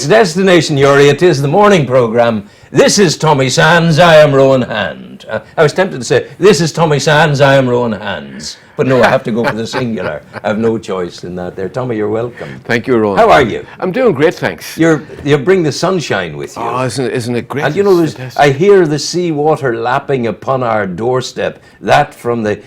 Destination Newry, it is the morning programme. This is Tommy Sands, I am Rowan Hand. I was tempted to say, this is Tommy Sands, I am Rowan Hands. But no, I have to go for the singular. I have no choice in that there. Tommy, you're welcome. Thank you, Rowan. How are you? I'm doing great, thanks. You bring the sunshine with you. Oh, isn't it great? And you know, I hear the sea water lapping upon our doorstep, that from the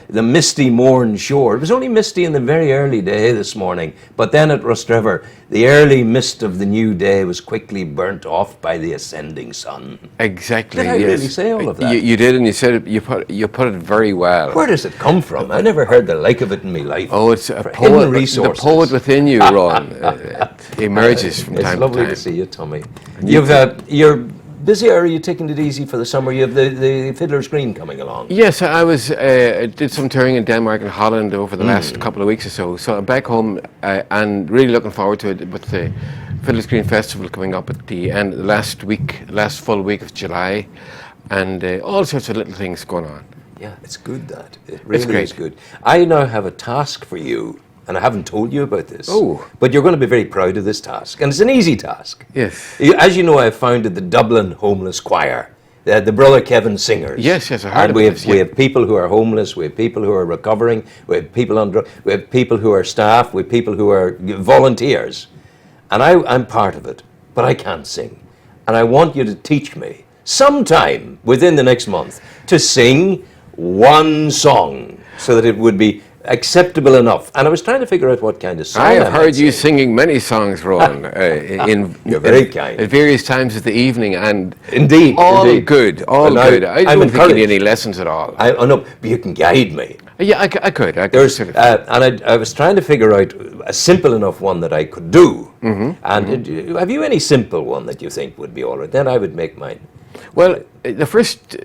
misty morn shore. It was only misty in the very early day this morning, but then at Rostrevor, the early mist of the new day was quickly burnt off by the ascending sun. Exactly. Did I really say all of that? You did, and you said it, you put it very well. Where does it come from? I never heard the like of it in my life. Oh, it's a hidden poet. resources. The poet within you, Ron, it emerges from time to time. It's lovely to see you, Tommy. You're busy, or are you taking it easy for the summer? You have the Fiddler's Green coming along. Yes, I did some touring in Denmark and Holland over the last couple of weeks or so. So I'm back home and really looking forward to it with the Fiddler's Green Festival coming up at the end, last full week of July, and all sorts of little things going on. Yeah, it's good that. It really is good. I now have a task for you, and I haven't told you about this. Oh. But you're going to be very proud of this task. And it's an easy task. Yes. As you know, I founded the Dublin Homeless Choir, the Brother Kevin Singers. Yes, I heard and we have people who are homeless, we have people who are recovering, we have people on drugs, we have people who are staff, we have people who are volunteers. And I'm part of it, but I can't sing. And I want you to teach me, sometime within the next month, to sing one song so that it would be acceptable enough. And I was trying to figure out what kind of song I have heard you singing many songs, Ron. You're very kind. At various times of the evening, and indeed, all good. Good. I don't think you need any lessons at all. I know, but you can guide me. Yeah, I could. And I was trying to figure out a simple enough one that I could do. And have you any simple one that you think would be all right? Then I would make mine. Well, one of the first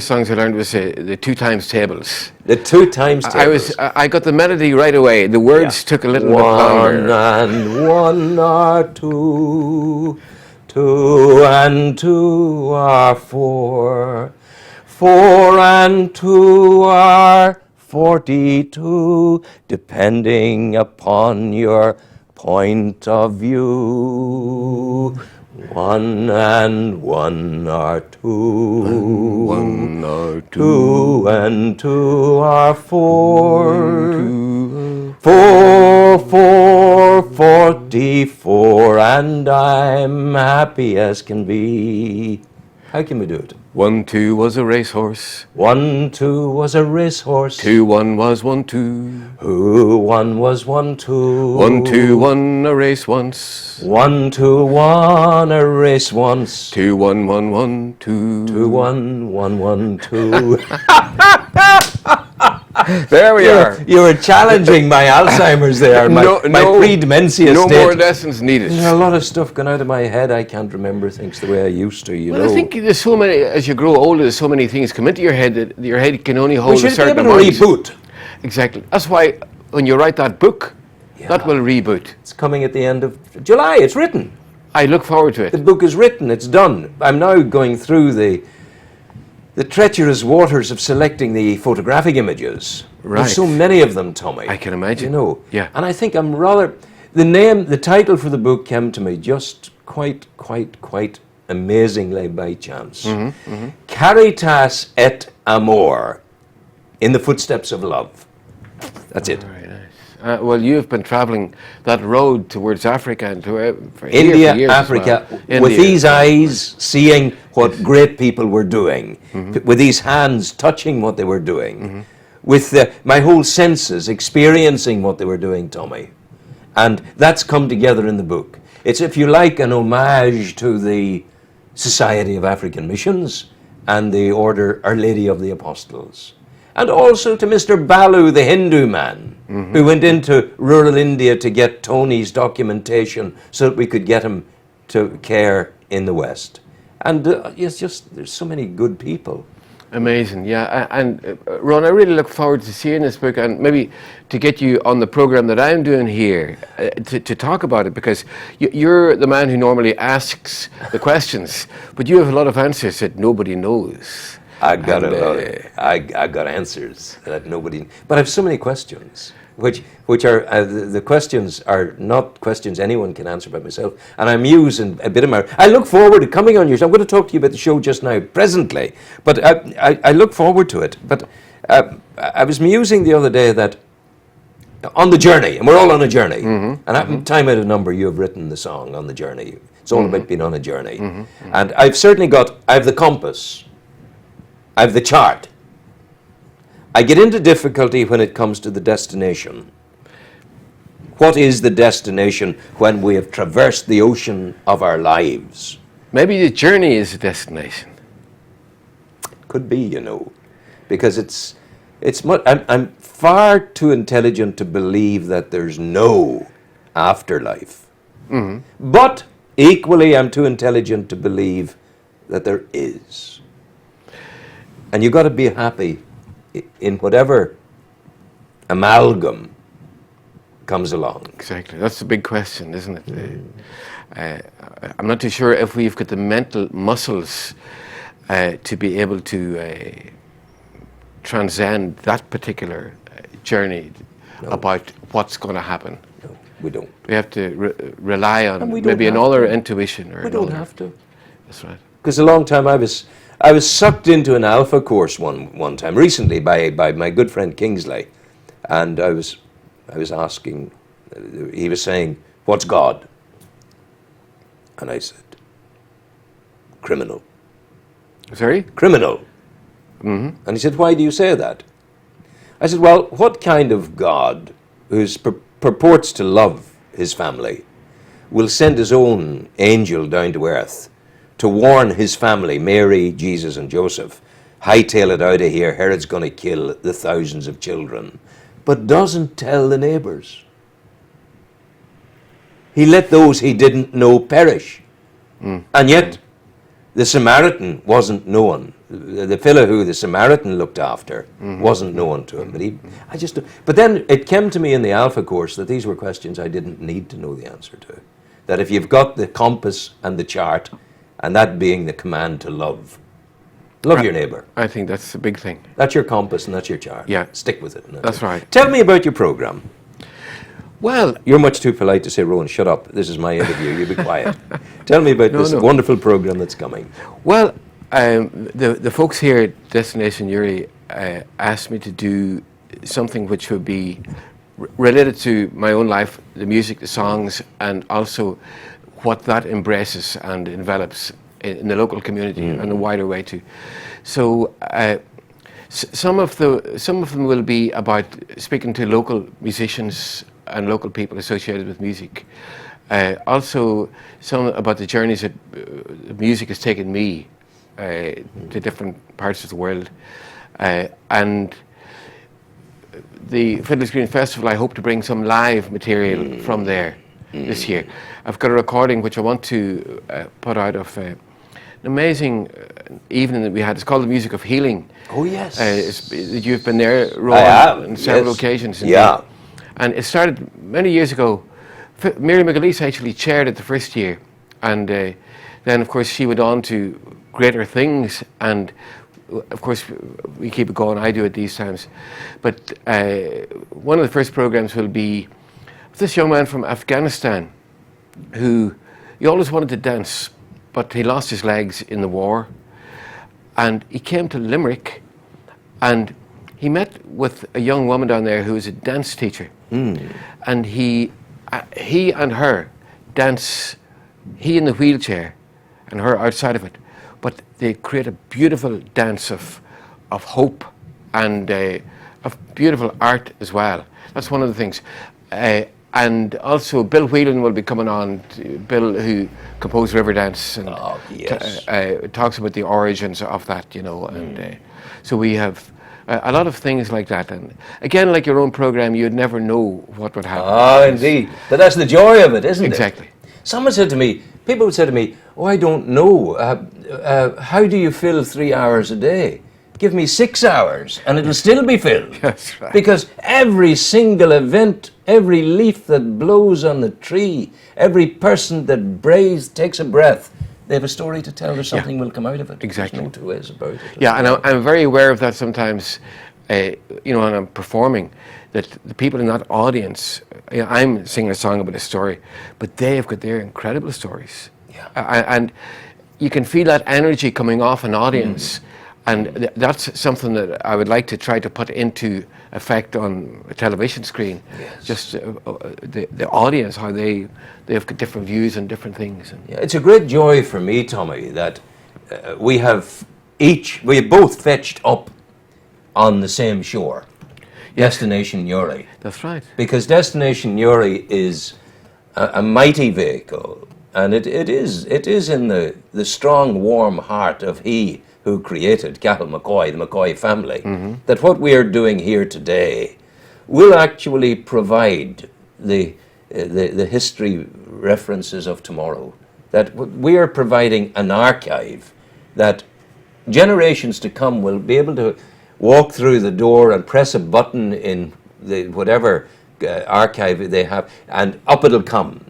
songs I learned was the 2 times tables. The 2 times tables. I got the melody right away. The words took a little bit longer. 1 and 1 are 2, 2 and 2 are 4, 4 and 2 are 42, depending upon your point of view. 1 and 1 are 2, 1 are 2 and 2 are 4, 4, 4, 44, and I'm happy as can be. How can we do it? 1, 2 was a racehorse. 1, 2 was a racehorse. 2, 1 was 1, 2. Who 1 was 1, 2. 1, 2 won a race once. 1, 2 won a race once. 2, 1, 1, 1, 2. 2, 1, 1, 1, 2. There we are. You were challenging my Alzheimer's there, my pre-dementia no state. No more lessons needed. There's a lot of stuff going out of my head. I can't remember things the way I used to, you know. I think there's so many, as you grow older, there's so many things come into your head that your head can only hold a certain amount. We should be able to reboot. Exactly. That's why when you write that book, that will reboot. It's coming at the end of July. It's written. I look forward to it. The book is written. It's done. I'm now going through the treacherous waters of selecting the photographic images. Right. There's so many of them, Tommy. I can imagine. You know. Yeah. And I think the title for the book came to me just quite amazingly by chance. Caritas et Amor, in the footsteps of love. That's it. Very nice. Well, you've been travelling that road towards Africa and to India, for years Africa, as well. with these eyes seeing what great people were doing, with these hands touching what they were doing, with my whole senses experiencing what they were doing, Tommy. And that's come together in the book. It's, if you like, an homage to the Society of African Missions and the Order Our Lady of the Apostles. And also to Mr. Balu, the Hindu man, who went into rural India to get Tony's documentation so that we could get him to care in the West. And it's just, there's so many good people. Amazing, yeah. And Ron, I really look forward to seeing this book and maybe to get you on the program that I'm doing here to talk about it, because you're the man who normally asks the questions, but you have a lot of answers that nobody knows. I got answers that nobody. But I have so many questions. which are the questions are not questions anyone can answer but myself, and I'm using a bit of my. I look forward to coming on your show. I'm going to talk to you about the show just now, presently, but I look forward to it. But I was musing the other day that on the journey, and we're all on a journey, and time out of number, you have written the song On the Journey. It's all about being on a journey, and I've certainly I have the compass, I have the chart. I get into difficulty when it comes to the destination. What is the destination when we have traversed the ocean of our lives? Maybe the journey is a destination. Could be, because I'm far too intelligent to believe that there's no afterlife. But equally, I'm too intelligent to believe that there is. And you've got to be happy in whatever amalgam comes along. Exactly. That's the big question, isn't it? I'm not too sure if we've got the mental muscles to be able to transcend that particular journey about what's going to happen. No, we don't. We have to rely on maybe another intuition. We don't have to. That's right. Because a long time I was sucked into an alpha course one time recently by my good friend Kingsley, and I was asking, he was saying, "What's God?" And I said, "Criminal." Sorry? Criminal. And he said, "Why do you say that?" I said, "Well, what kind of God who purports to love his family will send his own angel down to earth to warn his family, Mary, Jesus, and Joseph, hightail it out of here, Herod's going to kill the thousands of children, but doesn't tell the neighbours? He let those he didn't know perish. And yet, the Samaritan wasn't known. The fellow who the Samaritan looked after wasn't known to him. But then it came to me in the Alpha course that these were questions I didn't need to know the answer to. That if you've got the compass and the chart, and that being the command to love your neighbour. I think that's the big thing. That's your compass and that's your chart. Yeah. Stick with it. That's right. Tell me about your programme. Well, you're much too polite to say, "Rowan, shut up. This is my interview. You be quiet." Tell me about this wonderful programme that's coming. Well, the folks here at Destination Newry asked me to do something which would be related to my own life, the music, the songs, and also what that embraces and envelops in the local community and a wider way too. So some of them will be about speaking to local musicians and local people associated with music. Also, some about the journeys that music has taken me to different parts of the world, and the Fiddler's Green Festival. I hope to bring some live material from there this year. I've got a recording which I want to put out of an amazing evening that we had. It's called The Music of Healing. Oh yes. You've been there, Rowan, on several occasions. Indeed. Yeah. And it started many years ago. Mary McAleese actually chaired it the first year, and then of course she went on to greater things, and of course we keep it going. I do it these times, but one of the first programs will be this young man from Afghanistan who he always wanted to dance, but he lost his legs in the war, and he came to Limerick, and he met with a young woman down there who was a dance teacher, and he and her dance, he in the wheelchair and her outside of it, but they create a beautiful dance of hope and of beautiful art as well. That's one of the things. And also Bill Whelan will be coming on, Bill who composed Riverdance, and talks about the origins of that, and so we have a lot of things like that. And again, like your own program, you'd never know what would happen. Ah, indeed. But that's the joy of it, isn't it? Exactly. Someone said to me, people would say to me, "Oh, I don't know. How do you fill 3 hours a day?" Give me 6 hours and it'll still be filled. That's right. Because every single event, every leaf that blows on the tree, every person that takes a breath, they have a story to tell, or something will come out of it. Exactly. There's no two ways about it. Yeah, and I'm very aware of that sometimes, when I'm performing, that the people in that audience, I'm singing a song about a story, but they have got their incredible stories. Yeah. And you can feel that energy coming off an audience. And that's something that I would like to try to put into effect on a television screen. Yes. Just the audience, how they have got different views and different things. And Yeah, it's a great joy for me, Tommy, that we have both fetched up on the same shore. Yes. Destination Newry. that's right. Because Destination Newry is a mighty vehicle, and it is in the strong, warm heart of he who created Cathal McCoy, the McCoy family, that what we are doing here today will actually provide the history references of tomorrow. That we are providing an archive that generations to come will be able to walk through the door and press a button in the whatever archive they have, and up it'll come.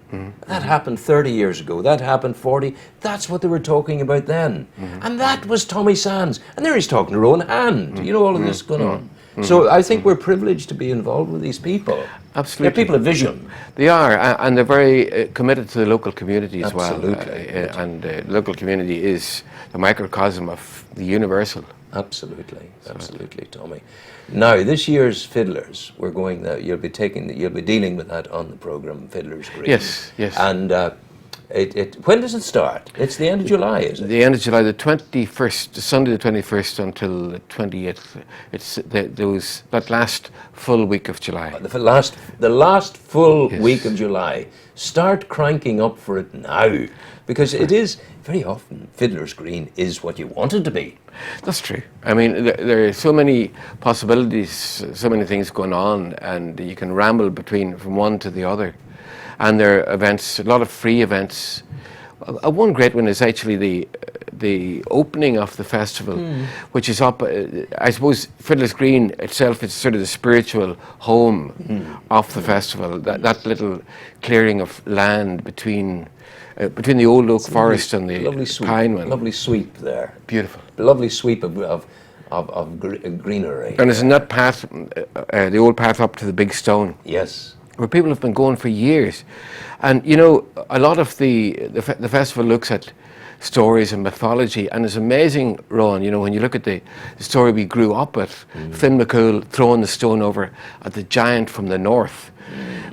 That happened 30 years ago. That happened 40. That's what they were talking about then. And that was Tommy Sands. And there he's talking to Rowan Hand. You know, all of this going on. So I think we're privileged to be involved with these people. Absolutely. They're people of vision. They are, and they're very committed to the local community as Absolutely. well. And the local community is the microcosm of the universal. Absolutely, absolutely, Tommy. Now, this year's Fiddlers, we're going. You'll be dealing with that on the program, Fiddlers Green. Yes, yes. And when does it start? It's the end of July, is it? The end of July, the 21st, Sunday the 21st until the 28th. It's that last full week of July. The last full Yes. week of July. Start cranking up for it now, because it is very often Fiddlers Green is what you want it to be. That's true. I mean, there are so many possibilities, so many things going on, and you can ramble from one to the other. And there are events, a lot of free events. One great one is actually the opening of the festival, which is up. I suppose Fiddlers Green itself is sort of the spiritual home of the festival. That little clearing of land between the old oak forest and the pine one. Lovely sweep there. Beautiful. Lovely sweep of greenery. And it's in that path, the old path up to the big stone. Yes. Where people have been going for years. And, you know, a lot of the festival looks at stories and mythology, and it's amazing, Rowan, you know, when you look at the story we grew up with, Finn McCool throwing the stone over at the giant from the north.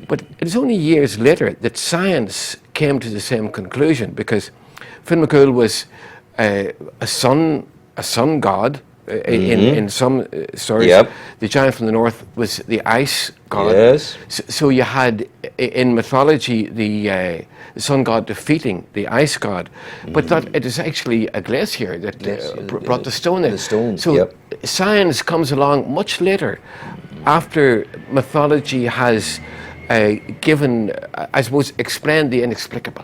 But it's only years later that science came to the same conclusion, because Finn McCool was a sun god. In some stories, Yep. the giant from the north was the ice god. Yes. So you had in mythology the sun god defeating the ice god, but that it is actually a glacier that brought the stone in. The stone. So yep. science comes along much later, after mythology has given, I suppose, explained the inexplicable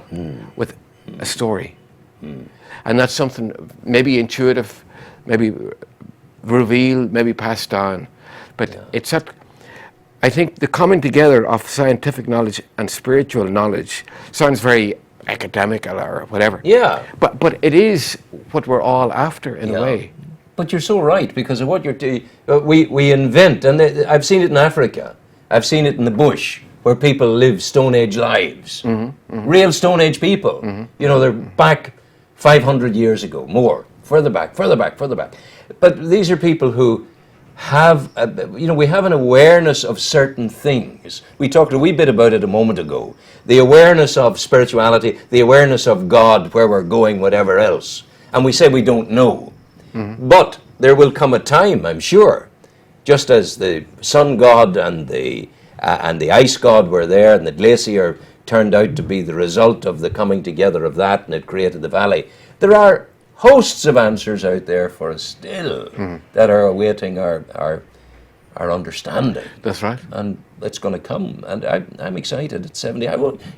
with a story, and that's something maybe intuitive, maybe revealed, maybe passed on, but it's that. I think the coming together of scientific knowledge and spiritual knowledge sounds very academical or whatever. Yeah. But it is what we're all after in a way. But you're so right, because of what we invent, and I've seen it in Africa, I've seen it in the bush, where people live Stone Age lives, real Stone Age people. You know, they're back 500 years ago, more, further back. But these are people who have, we have an awareness of certain things. We talked a wee bit about it a moment ago. The awareness of spirituality, the awareness of God, where we're going, whatever else. And we say we don't know. But there will come a time, I'm sure, just as the sun god and the ice god were there, and the glacier turned out to be the result of the coming together of that, and it created the valley. There are hosts of answers out there for us still that are awaiting our understanding. That's right. And it's going to come. And I'm excited at 70.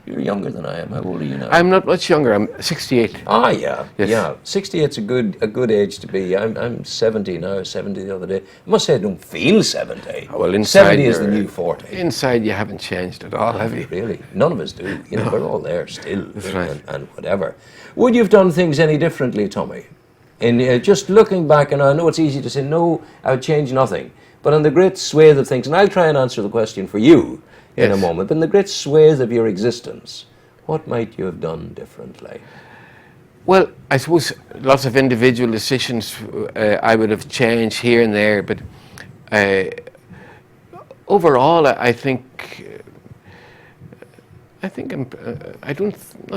You're younger than I am. How old are you now? I'm not much younger. I'm 68. Ah, yeah. Yes. Yeah. 68's a good age to be. I'm 70 now, 70 the other day. I must say I don't feel 70. Well, inside 70 is the new 40. Inside you haven't changed at all, have you? Really? None of us do. You know, we're all there still. That's right. And whatever. Would you have done things any differently, Tommy? In just looking back, and I know it's easy to say, no, I would change nothing. But in the great swathe of things, and I'll try and answer the question for you in a moment, but in the great swathe of your existence, what might you have done differently? Well, I suppose lots of individual decisions I would have changed here and there, but overall, I think not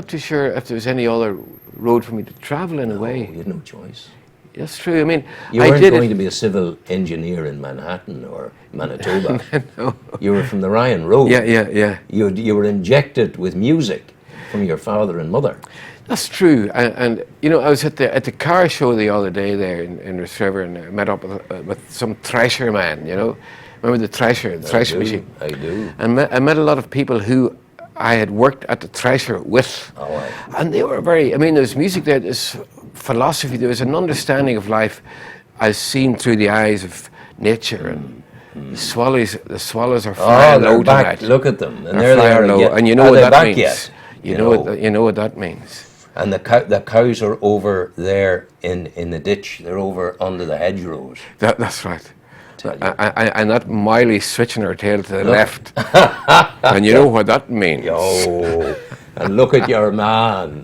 too sure if there's any other road for me to travel in a way. You had no choice. That's true. I mean, you weren't going to be a civil engineer in Manhattan or Manitoba. No. You were from the Ryan Road. Yeah. You were injected with music from your father and mother. That's true. And you know, I was at the car show the other day there in River, and I met up with some thresher man. You know, remember the thresher machine? I do. And I met a lot of people who I had worked at the thresher with, and they were very. I mean, there's music there. There's philosophy. There was an understanding of life, as seen through the eyes of nature. And the swallows are flying low back. tonight. Look at them, and They're there they are low. again. And you know what that means. Yet? You know what that means. And the cows are over there in the ditch. They're over under the hedgerows. That's right. And that Miley switching her tail to the left. And you know what that means. Yo, and look at your man.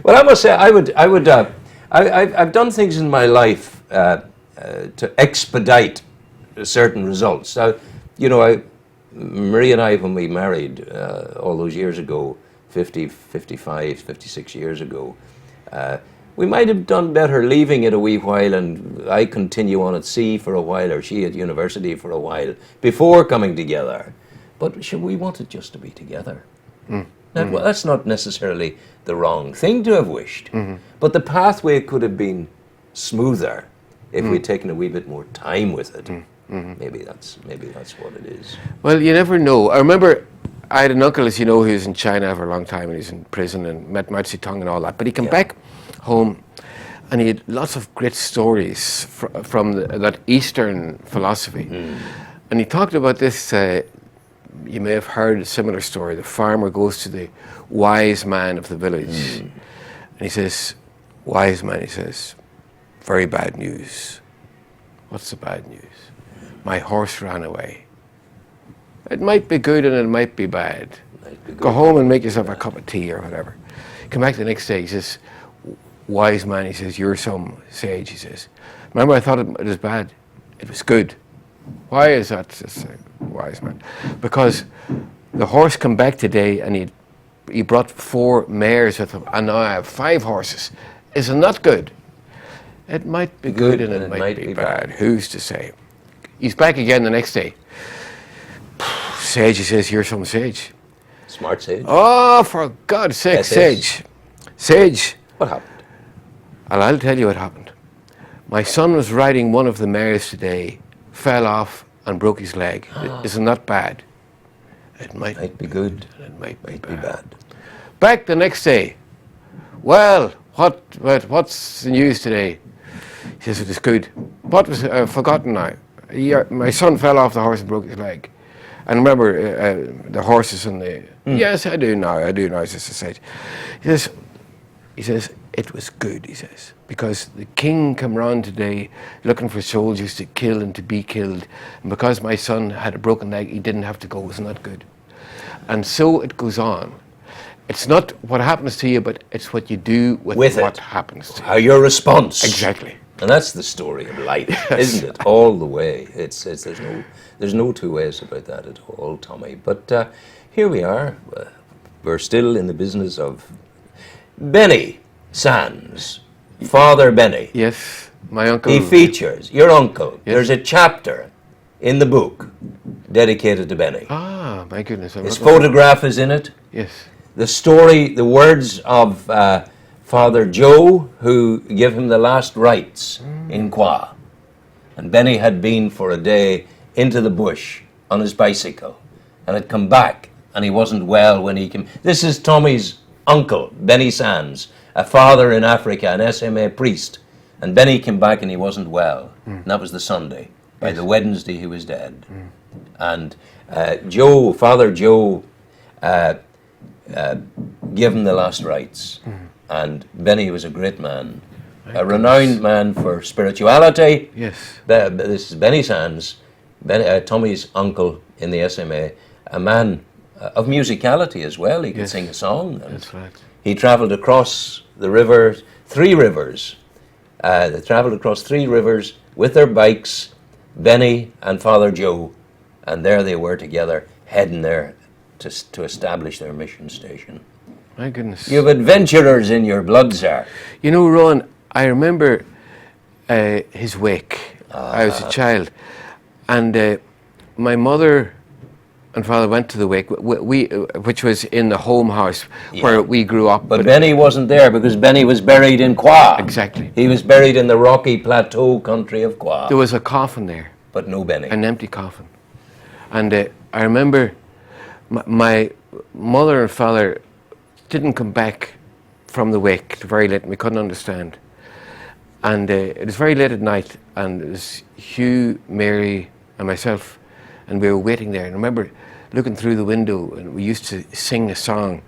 Well, I must say, I've done things in my life to expedite certain results. Marie and I, when we married all those years ago, 55, 56 years ago, we might have done better leaving it a wee while and I continue on at sea for a while or she at university for a while before coming together. But we wanted just to be together. That's not necessarily the wrong thing to have wished, but the pathway could have been smoother if we'd taken a wee bit more time with it. Maybe that's what it is. Well, you never know. I remember I had an uncle, as you know, who was in China for a long time and he's in prison and met Mao Zedong and all that. But he came back home and he had lots of great stories from that Eastern philosophy. And he talked about this, you may have heard a similar story. The farmer goes to the wise man of the village and he says, wise man, he says, very bad news. What's the bad news? My horse ran away. It might be good and it might be bad. Go home and make yourself a cup of tea or whatever. Come back the next day, he says, wise man, he says, you're some sage, he says. Remember, I thought it was bad. It was good. Why is that, says wise man? Because the horse come back today and he brought 4 mares with him, and now I have 5 horses. Isn't that good? It might be good and it might be bad. Who's to say? He's back again the next day. Sage, he says, you're some sage. Smart sage. Oh, for God's sake, Sage. Sage. What happened? And I'll tell you what happened. My son was riding one of the mares today, fell off and broke his leg. Isn't that bad? It might be good. It might be bad. Back the next day. Well, what's the news today? He says, it is good. What was forgotten now? My son fell off the horse and broke his leg. And remember the horses and the... Yes, I do now, says the sage. He says, it was good, he says, because the king came round today looking for soldiers to kill and to be killed. And because my son had a broken leg, he didn't have to go. Isn't that good? And so it goes on. It's not what happens to you, but it's what you do with what happens to you. How your response. Exactly. And that's the story of life, isn't it? All the way. There's no two ways about that at all, Tommy. But here we are. We're still in the business of Benny Sands, Father Benny. Yes, my uncle. He features, your uncle. Yes. There's a chapter in the book dedicated to Benny. Ah, my goodness. His photograph is in it. Yes. The story, the words of Father Joe, who gave him the last rites in Kwa. And Benny had been for a day into the bush on his bicycle and had come back and he wasn't well when he came. This is Tommy's uncle, Benny Sands, a father in Africa, an SMA priest. And Benny came back and he wasn't well. And that was the Sunday. By the Wednesday he was dead. And Father Joe gave him the last rites. And Benny was a great man a renowned man for spirituality. Yes. This is Benny Sands, Tommy's uncle in the SMA, a man of musicality as well. He could sing a song. And that's right. he travelled across the river, 3 rivers. They travelled across 3 rivers with their bikes, Benny and Father Joe, and there they were together, heading there to establish their mission station. My goodness. You have adventurers in your blood, sir. You know, Ron, I remember his wake. I was a child, and my mother and father went to the wake, which was in the home house where we grew up. But Benny wasn't there because Benny was buried in Qua. Exactly. He was buried in the rocky plateau country of Qua. There was a coffin there. But no Benny. An empty coffin. And I remember my mother and father didn't come back from the wake till very late, and we couldn't understand. And it was very late at night, and it was Hugh, Mary, and myself, and we were waiting there. And I remember looking through the window, and we used to sing a song,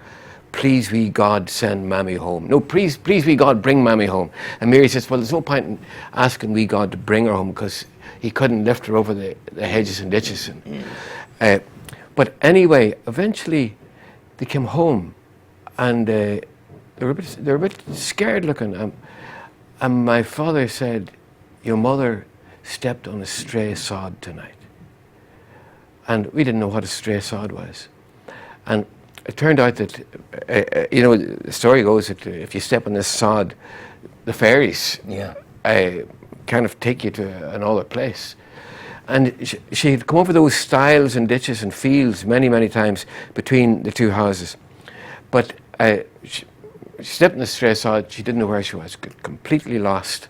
"Please we God send Mammy home." No, please we God bring Mammy home. And Mary says, well, there's no point in asking we God to bring her home because he couldn't lift her over the hedges and ditches. But anyway, eventually they came home, and they were a bit scared looking. And my father said, "Your mother stepped on a stray sod tonight." And we didn't know what a stray sod was. And it turned out that, the story goes that if you step on this sod, the fairies kind of take you to another place. And she had come over those stiles and ditches and fields many, many times between the 2 houses. But she stepped on the stray sod, she didn't know where she was, completely lost.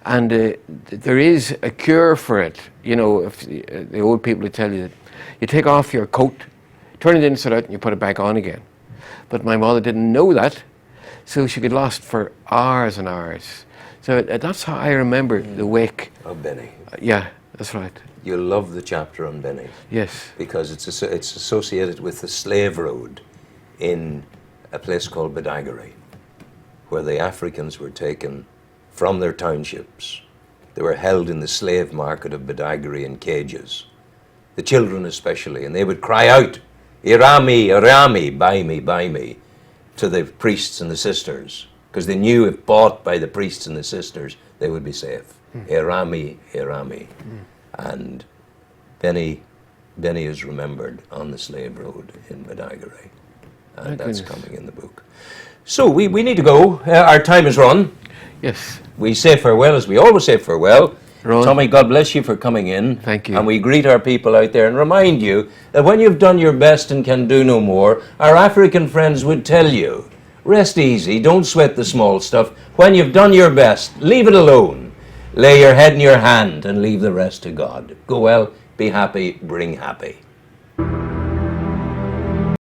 And there is a cure for it. You know, if the old people would tell you that you take off your coat, turn it inside out, and you put it back on again. But my mother didn't know that, so she got lost for hours and hours. So that's how I remember the wake. Of Benny. Yeah, that's right. You'll love the chapter on Benny. Yes. Because it's associated with the slave road in a place called Badagry, where the Africans were taken from their townships. They were held in the slave market of Badagry in cages, the children especially, and they would cry out, "Irami, Irami, buy me," to the priests and the sisters, because they knew if bought by the priests and the sisters, they would be safe. Irami, Irami. And Benny is remembered on the slave road in Badagry, and that's coming in the book. So we need to go. Our time is run. Yes. We say farewell as we always say farewell. Ron. Tommy, God bless you for coming in. Thank you. And we greet our people out there and remind you that when you've done your best and can do no more, our African friends would tell you, rest easy, don't sweat the small stuff. When you've done your best, leave it alone. Lay your head in your hand and leave the rest to God. Go well, be happy, bring happy.